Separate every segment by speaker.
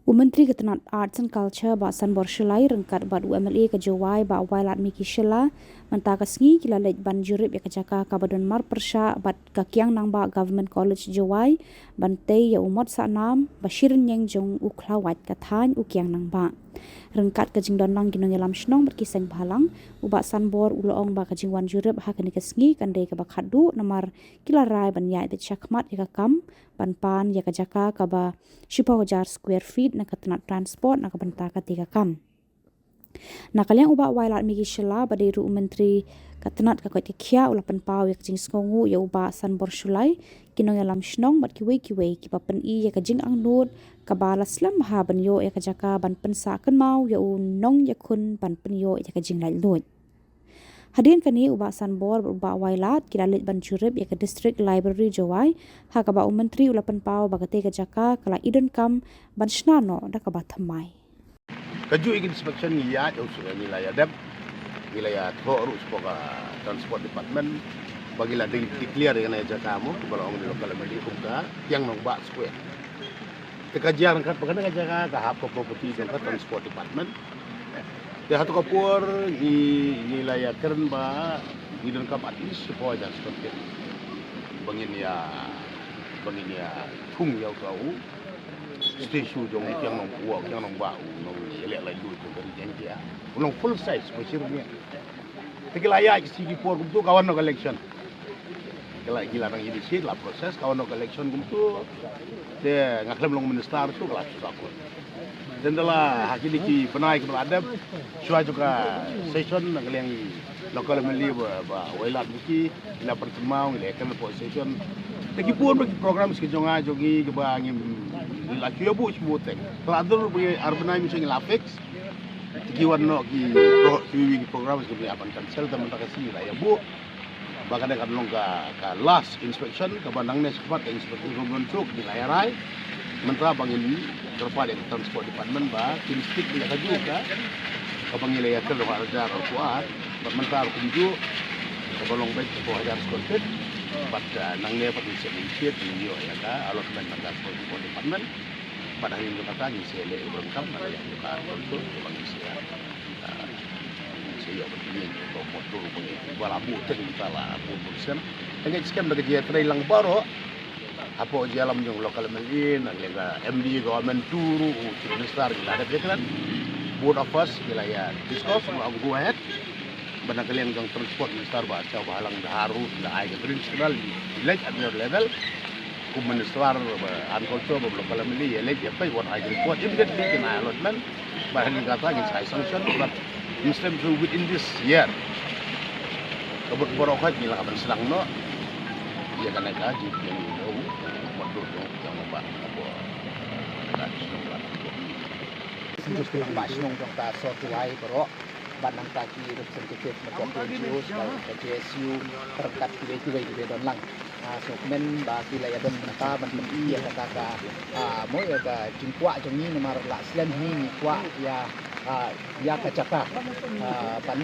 Speaker 1: Menteri Ketenat Arts and Culture Basan Borshulai rengkat bad UMLA ke Jawai ba wailat Miki Shela mentah kesngi kila lej ban jurip ya kejaka kabadon mar persya bad kakiang nang ba Government College Jawai bantai ya umot saknam bashirin yang jong uklawat kathan ukiang nang ba rengkat kajing donlang ginong yalam shnong berkiseng balang ubak sanbor uloong ba kajing wan jurip ha kani kesngi kandai ke bakhadu namar kila rai ban ya itu chakmat ya kam pan ya kajaka kaba 10,000 square feet na ketenat transport na kabenta ketiga kam. Na kaliang ubak wailat Miki Shela badiru menteri ketenat kakot kia ulapan pau ya kajing skongu ya ubak sanbor shulai kinong yalam shnong mat kiwe kipapen ya kajing angnut kabala slam ha ban yo ya kajaka ban pensa kan mau ya unong ya kun ban pen yo ya kajing lai lut. Hadirin kani ubak sanbor ubak wailat kilalit ban jurip ya ke district library Jawai ha kaba menteri ulapan pau bagate kajaka kala idon kam ban shnano da kaba thamai.
Speaker 2: Kaju ingin inspection ya jauh sudah wilayah dep wilayah terus sebagai transport department bagilah declare dengan aja kamu kalau orang di lokal media kumka yang nombak square. Tekajian kan pengen aja tahap property dan transport department. Dia hatu kapur di wilayah keren ba di dalam at least supaya dan seperti bangin ya tung yau kau stasiun jong yang nong buat yang nong bau nong elek lagi tu dari janji ya nong full size macamnya tapi layak sigi por tu kawan nong collection gila nang ini sih lah proses kawan nong collection tu dia ngaklem long minister tu kelas aku dan dalam hakili ki penaik beladab syua juga session nang yang lokal meli ba wailat buki ila pertemau ila kan session lagi pun bagi program sejonga jogi ke bangim la kiyobu smoothing ladur bi arbanai mising lapix tiki warno ki program sebagai apan cancel teman tak kasih lah ya bu bahkan ada longga ka last inspection ke bandang nes cepat inspection bentuk di layar rai mentera bangin terpad yang transport department ba tim stick bila kaju ka ke bangin layar ke lo harga ka kuat mentera kunju ke bolong baik 10,000 square feet pada nang ne pati sedikit ni yo ya ka allotment ng transport department pada hari ini kata ni saya le berengkap ada yang juga untuk bagi saya begini untuk motor punya balabu kita lah production dengan skema dari dia trailang baru apa jalan yang lokal melin yang MD government turu minister ada kan board of us wilayah discuss mau go ahead bana kalian yang transport minister baca bahalang harus dah air principal village at your level ku minister agriculture lokal melin ya lagi apa buat agriculture immediately kena allotment bahan kata ingin saya sanction but Muslim to within this year kabut borokat nila kapan sedang no dia kan naik haji yang tahu waktu yang nombak apa tadi nombak terus bilang basnong jong ta so tuai boro banang kaki representative macam NGO ke JSU terkat tiba-tiba don lang so kemen ba sila ya don menata ban meni ya kata mo ya ka jingkwa jong ni nomor la slen ni kwa ya ya kacaka pan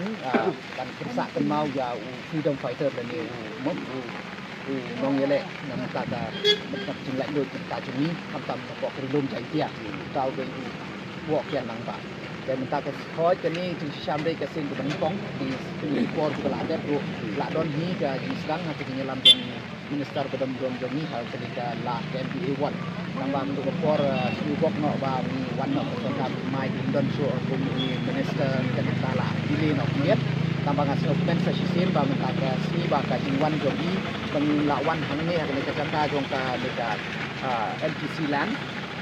Speaker 2: persa kan mau ya freedom fighter dan ni mo nong yele nam kata betak jinglat do kita jumi kam ko kerilum jai dia tau ke buat yang nang ba dan minta ke khoi ke ni jing shamre ke sin ke bangkong di por ke la der la don hi ke jing sedang ha ke nyelam jong minister bedam dom ni hal ketika la MPA 1 tambah untuk por subok no ba ni wan no ke kam mai don so ko ni minister ketika la dili no kiet tambah ngasih open session ba minta ke si ba ka jing wan jong ni bang la wan hang ni ha ke kata jong ka dekat LTC land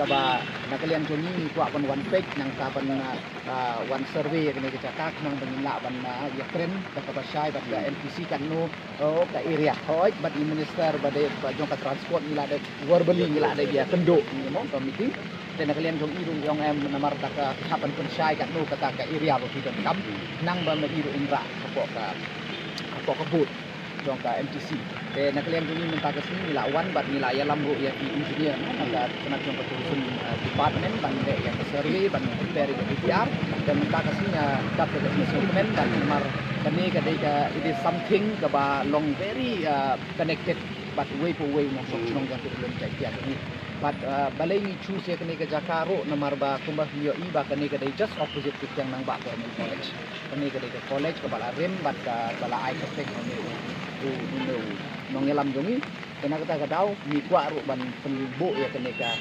Speaker 2: kaba nakalian jong ni kuat ban one page nang kaban one survey kena kecakak nang bangila ban ya trend kaba syai ban NPC kan no ka area hoi bat minister bade jong ka transport nila ada verbally nila ada dia kendo ni mo ka meeting dan nakalian jong irung jong em namar ta ka kapan pun syai kan no kata ka area bo kita kam nang ba iru indra apa kebut jong ka MTC dan nakalian jong ni minta ke sini lawan bat nila ya lambu ya engineer maka kena jong ka tourism department ban yang survey ban dari DPR dan minta ke sini dapat dokumen dan nomor kani kadai it is something kaba long very connected but way for way mo song yang belum cek dia ni
Speaker 3: but balai ni choose ya kene ke Jakaro namar ba kumbah yo I ba kene ke just opposite ke yang nang ba government college kene ke college ke bala rem bat ka bala ai ke tek no nongelam jongi kena kata kadau mi kwa ru ban penbu ya kene ka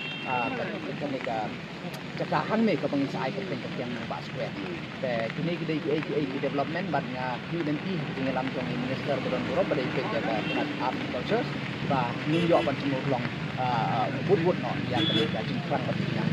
Speaker 3: cakahan me ka bangsa ai ke tek yang nang ba square te kene ke development bat nga UNP ngelam jongi minister bodon boro balai ke jaga agriculture ba New York ban semua long wood no yang kene ka jingkrang bat yang